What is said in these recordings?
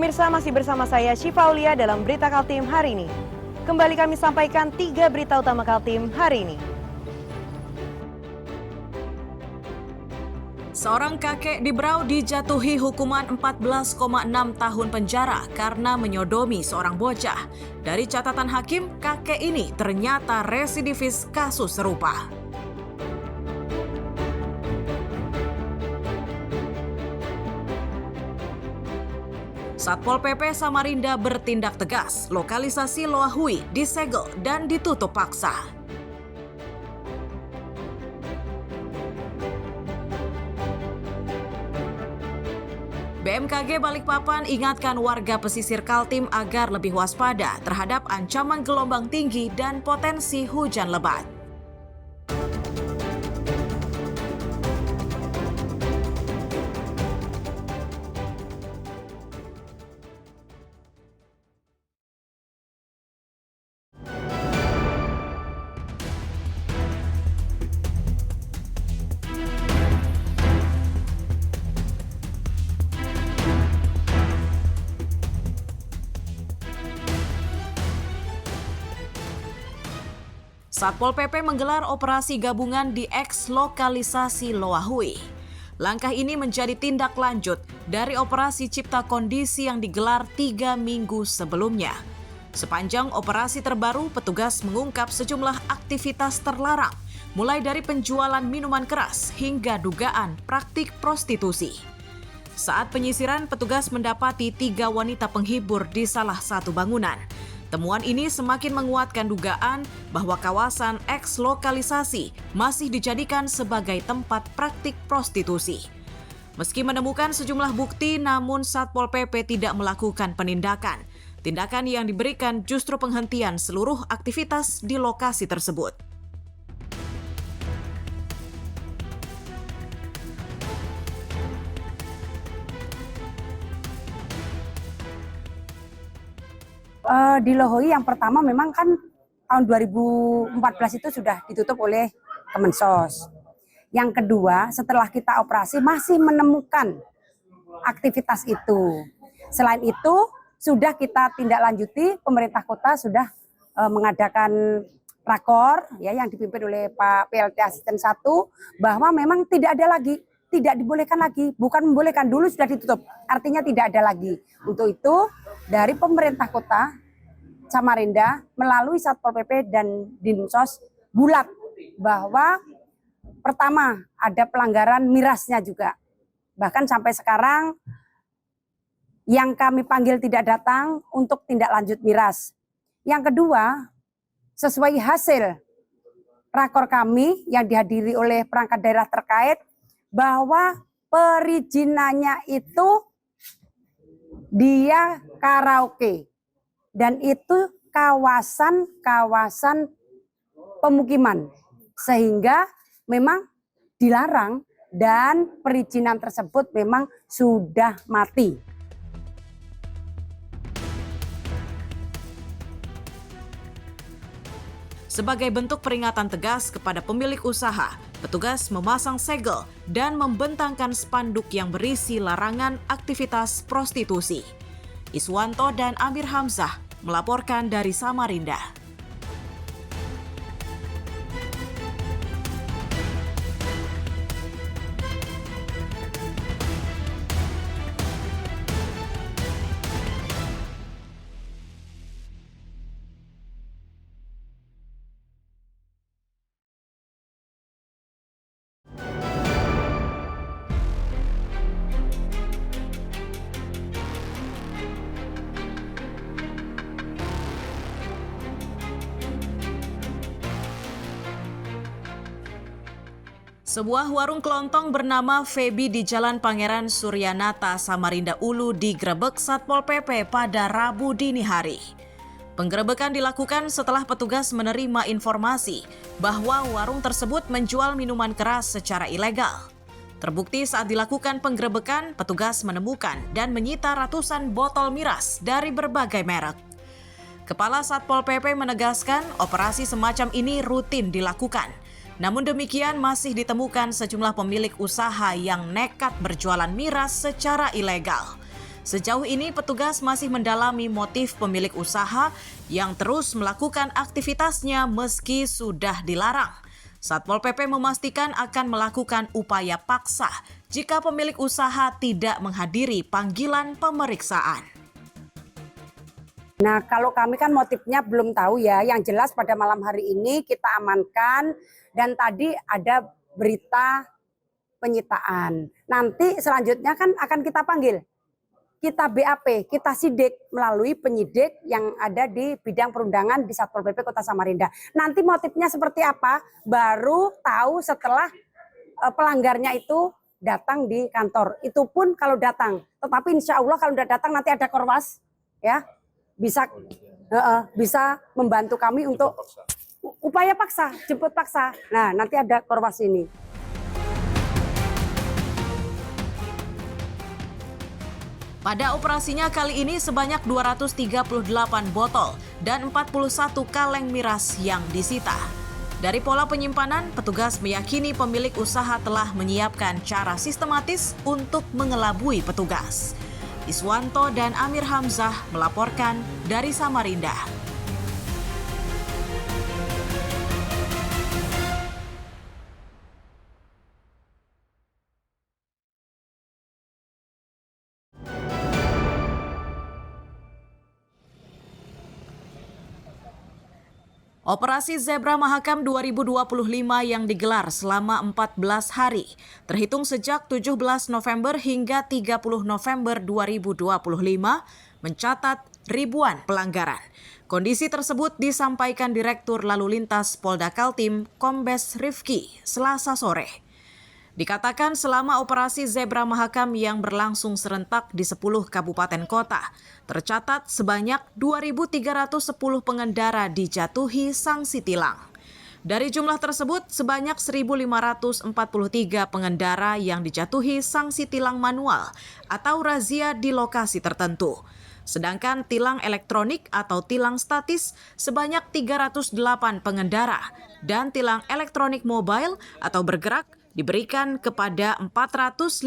Pemirsa, masih bersama saya Syifa Aulia dalam Berita Kaltim hari ini. Kembali kami sampaikan 3 berita utama Kaltim hari ini. Seorang kakek di Berau dijatuhi hukuman 14,6 tahun penjara karena menyodomi seorang bocah. Dari catatan hakim, kakek ini ternyata residivis kasus serupa. Satpol PP Samarinda bertindak tegas, lokalisasi Loahui disegel dan ditutup paksa. BMKG Balikpapan ingatkan warga pesisir Kaltim agar lebih waspada terhadap ancaman gelombang tinggi dan potensi hujan lebat. Satpol PP menggelar operasi gabungan di eks-lokalisasi Loahui. Langkah ini menjadi tindak lanjut dari operasi cipta kondisi yang digelar 3 minggu sebelumnya. Sepanjang operasi terbaru, petugas mengungkap sejumlah aktivitas terlarang, mulai dari penjualan minuman keras hingga dugaan praktik prostitusi. Saat penyisiran, petugas mendapati 3 wanita penghibur di salah satu bangunan. Temuan ini semakin menguatkan dugaan bahwa kawasan eks-lokalisasi masih dijadikan sebagai tempat praktik prostitusi. Meski menemukan sejumlah bukti, namun Satpol PP tidak melakukan penindakan. Tindakan yang diberikan justru penghentian seluruh aktivitas di lokasi tersebut. Di Loahui yang pertama memang kan tahun 2014 itu sudah ditutup oleh Kemensos. Yang kedua, setelah kita operasi masih menemukan aktivitas itu. Selain itu, sudah kita tindak lanjuti, pemerintah kota sudah mengadakan rakor ya yang dipimpin oleh Pak PLT Asisten 1 bahwa memang tidak ada lagi, tidak dibolehkan lagi, bukan membolehkan, dulu sudah ditutup, artinya tidak ada lagi. Untuk itu, dari pemerintah kota Samarinda melalui Satpol PP dan Dinsos bulat bahwa pertama ada pelanggaran mirasnya juga. Bahkan sampai sekarang yang kami panggil tidak datang untuk tindak lanjut miras. Yang kedua, sesuai hasil rakor kami yang dihadiri oleh perangkat daerah terkait bahwa perizinannya itu dia karaoke dan itu kawasan pemukiman sehingga memang dilarang dan perizinan tersebut memang sudah mati. Sebagai bentuk peringatan tegas kepada pemilik usaha, petugas memasang segel dan membentangkan spanduk yang berisi larangan aktivitas prostitusi. Iswanto dan Amir Hamzah melaporkan dari Samarinda. Sebuah warung kelontong bernama Feby di Jalan Pangeran Suryanata, Samarinda Ulu digerebek Satpol PP pada Rabu dini hari. Penggerebekan dilakukan setelah petugas menerima informasi bahwa warung tersebut menjual minuman keras secara ilegal. Terbukti saat dilakukan penggerebekan, petugas menemukan dan menyita ratusan botol miras dari berbagai merek. Kepala Satpol PP menegaskan operasi semacam ini rutin dilakukan. Namun demikian masih ditemukan sejumlah pemilik usaha yang nekat berjualan miras secara ilegal. Sejauh ini petugas masih mendalami motif pemilik usaha yang terus melakukan aktivitasnya meski sudah dilarang. Satpol PP memastikan akan melakukan upaya paksa jika pemilik usaha tidak menghadiri panggilan pemeriksaan. Nah, kalau kami kan motifnya belum tahu ya. Yang jelas pada malam hari ini kita amankan dan tadi ada berita penyitaan. Nanti selanjutnya kan akan kita panggil. Kita BAP, kita sidik melalui penyidik yang ada di bidang perundangan di Satpol PP Kota Samarinda. Nanti motifnya seperti apa baru tahu setelah pelanggarnya itu datang di kantor. Itu pun kalau datang. Tetapi insya Allah kalau tidak datang nanti ada korwas, ya bisa membantu kami untuk upaya paksa, jemput paksa. Nah, nanti ada korwas ini. Pada operasinya kali ini sebanyak 238 botol dan 41 kaleng miras yang disita. Dari pola penyimpanan, petugas meyakini pemilik usaha telah menyiapkan cara sistematis untuk mengelabui petugas. Iswanto dan Amir Hamzah melaporkan dari Samarinda. Operasi Zebra Mahakam 2025 yang digelar selama 14 hari, terhitung sejak 17 November hingga 30 November 2025, mencatat ribuan pelanggaran. Kondisi tersebut disampaikan Direktur Lalu Lintas Polda Kaltim, Kombes Rifki, Selasa sore. Dikatakan selama operasi Zebra Mahakam yang berlangsung serentak di 10 kabupaten kota, tercatat sebanyak 2.310 pengendara dijatuhi sanksi tilang. Dari jumlah tersebut, sebanyak 1.543 pengendara yang dijatuhi sanksi tilang manual atau razia di lokasi tertentu. Sedangkan tilang elektronik atau tilang statis sebanyak 308 pengendara dan tilang elektronik mobile atau bergerak diberikan kepada 459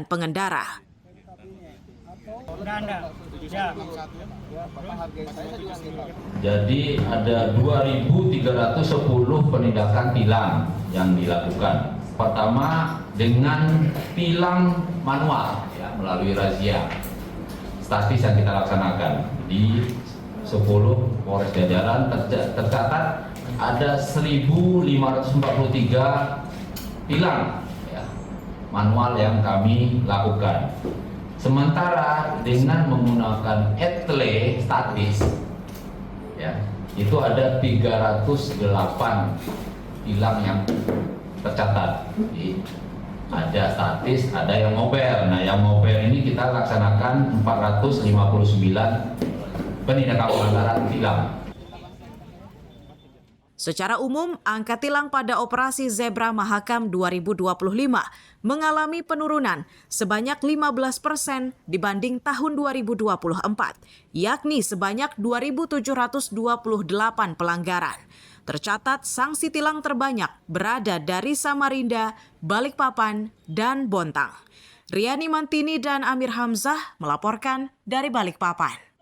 pengendara. Jadi ada 2.310 penindakan tilang yang dilakukan. Pertama dengan tilang manual ya, melalui razia statis yang kita laksanakan di 10 Polres Jajaran tercatat ada 1.543 tilang ya, manual yang kami lakukan. Sementara dengan menggunakan etle statis ya, itu ada 308 tilang yang tercatat. Jadi, ada statis, ada yang mobile. Nah, yang mobile ini kita laksanakan 459 penindakan pelanggaran tilang. Secara umum, angka tilang pada operasi Zebra Mahakam 2025 mengalami penurunan sebanyak 15% dibanding tahun 2024, yakni sebanyak 2.728 pelanggaran. Tercatat sanksi tilang terbanyak berada dari Samarinda, Balikpapan, dan Bontang. Riani Mantini dan Amir Hamzah melaporkan dari Balikpapan.